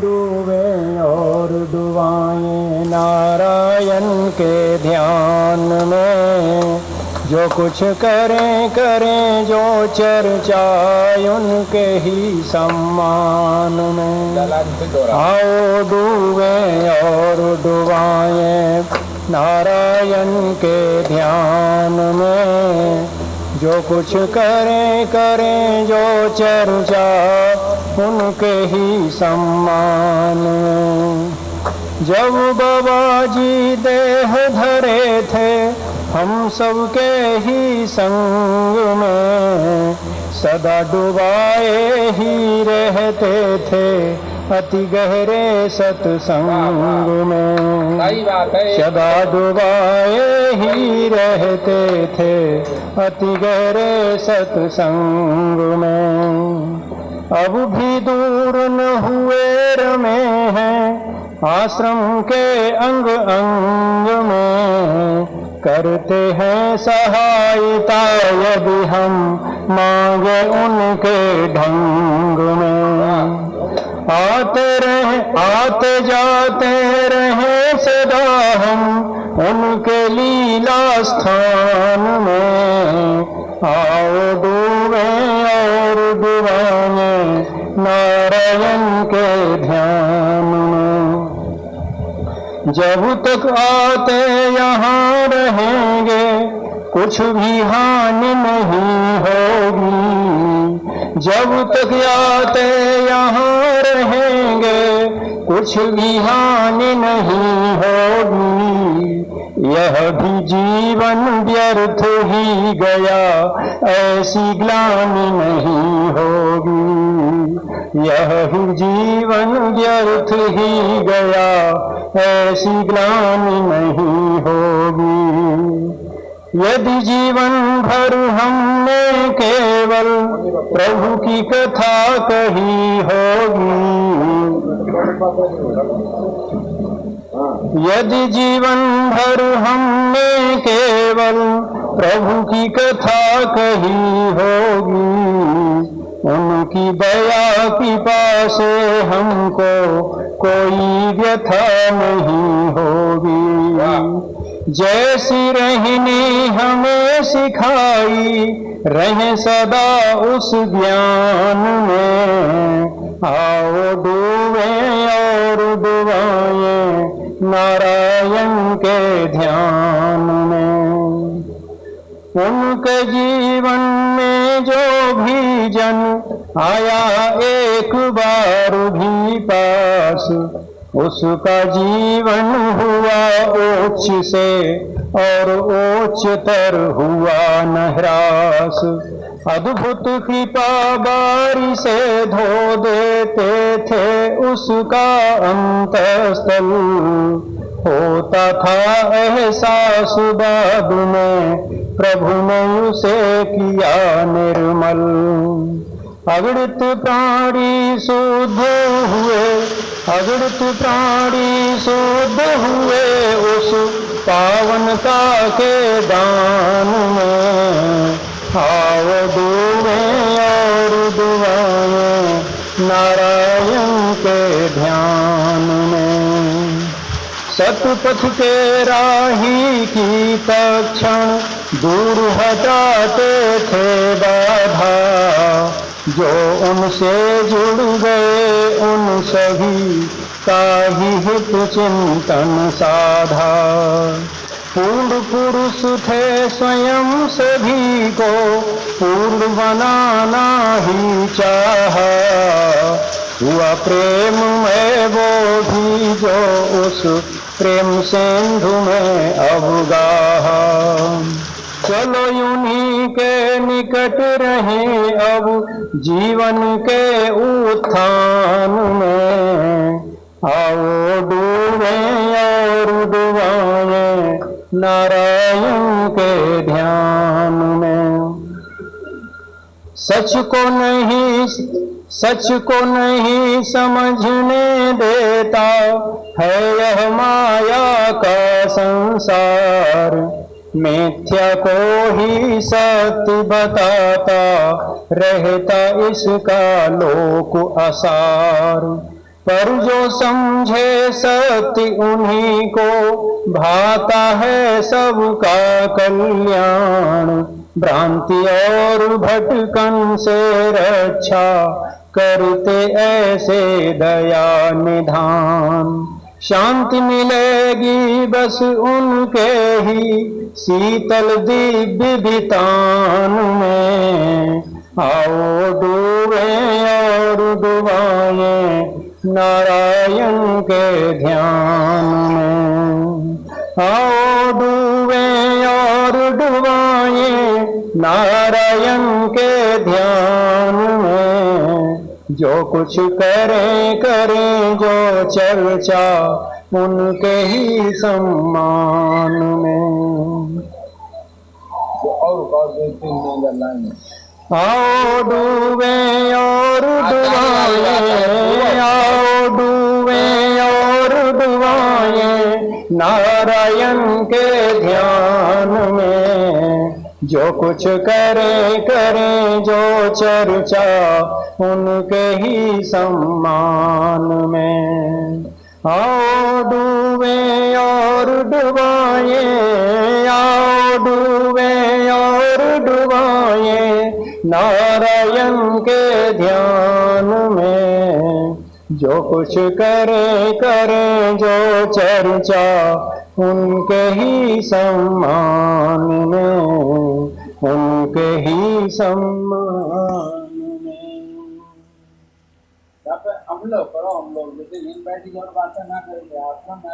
डूबे और डुबाएं नारायण के ध्यान में। जो कुछ करें करें जो चर्चा उनके ही सम्मान में। आओ डूबे और डुबाएं नारायण के ध्यान में। जो कुछ करें करें जो चर्चा उनके ही सम्मान में। जब बाबा जी देह धरे थे हम सबके ही संग में, सदा डुबाए ही रहते थे अति गहरे सत्संग में। सदा डुबाए ही रहते थे अति गहरे सत्संग में। अब भी दूर न हुए रमे हैं आश्रम के अंग अंग में। करते हैं सहायता यदि हम मांगे उनके ढंग में। आते जाते रहे सदा हम उनके लीला स्थान में। आओ डूबे और डुबाएं नारायण के ध्यान में। जब तक आते यहाँ रहेंगे कुछ भी हानि नहीं होगी। जब तक आते यहाँ रहेंगे कुछ भी हानि नहीं होगी। यह भी जीवन व्यर्थ ही गया ऐसी ग्लानि नहीं होगी। यह ही जीवन व्यर्थ ही गया ऐसी ग्लानि नहीं होगी। यदि जीवन भर हमने केवल प्रभु की कथा कही होगी। यदि जीवन भर हमने केवल प्रभु की कथा कही होगी। उनकी दया की पासे हमको कोई व्यथा नहीं होगी। जैसी रहनी हमें सिखाई रहे सदा उस ज्ञान में। आओ डूबे और डुबाएं नारायण के ध्यान में। उनके जीवन में जो भी जन आया एक बार भी पास, उसका जीवन हुआ उच्च से और उच्चतर हुआ नहरास। अद्भुत कृपा बारी से धो देते थे उसका अंतस्थल। होता था एहसास बाद में प्रभु ने उसे किया निर्मल। अगणित प्राणी शुद्ध हुए, अगणित प्राणी शुद्ध हुए उस पावनता के दान में। आओ डूबे और डुबाएं नारायण के ध्यान में। सतपथ के राही की तक्षण दूर हटाते थे बाधा। जो उनसे जुड़ गए उन सभी का ही हित चिंतन साधा। पूर्ण पुरुष थे स्वयं सभी को पूर्ण बनाना ही चाहा। हुआ प्रेम में वो भी जो उस प्रेम सिंधु में अवगाहा। चलो उन्हीं के निकट रहें अब जीवन के उत्थान में। आओ डूबे और डुबाएं नारायण के ध्यान में। सच को नहीं समझने देता है यह माया का संसार। मिथ्या को ही सत्य बताता रहता इसका लोक आसार। पर जो समझे सत्य उन्हीं को भाता है सबका कल्याण। भ्रांति और भटकन से रक्षा करते ऐसे दया निधान। शांति मिलेगी बस उनके ही शीतल दिव्य बितान में। आओ डूबे और डुबाएं नारायण के ध्यान में। आओ डूबे और डुबाएं नारायण के ध्यान में। जो कुछ करें करें जो चर्चा उनके ही सम्मान में। आओ डूबे और डुबाएं, आओ डूबे और डुबाएं नारायण के ध्यान में। जो कुछ करे करे जो चर्चा उनके ही सम्मान में। आओ डूबे और डुबाएं, आओ डूबे और डुबाएं नारायण के ध्यान में। जो कुछ करे करे जो चर्चा उनके ही सम्मान में, उनके ही सम्मान में। हम लोग करो, हम लोग जैसे इन बैठी और बातें ना करेंगे आश्रम में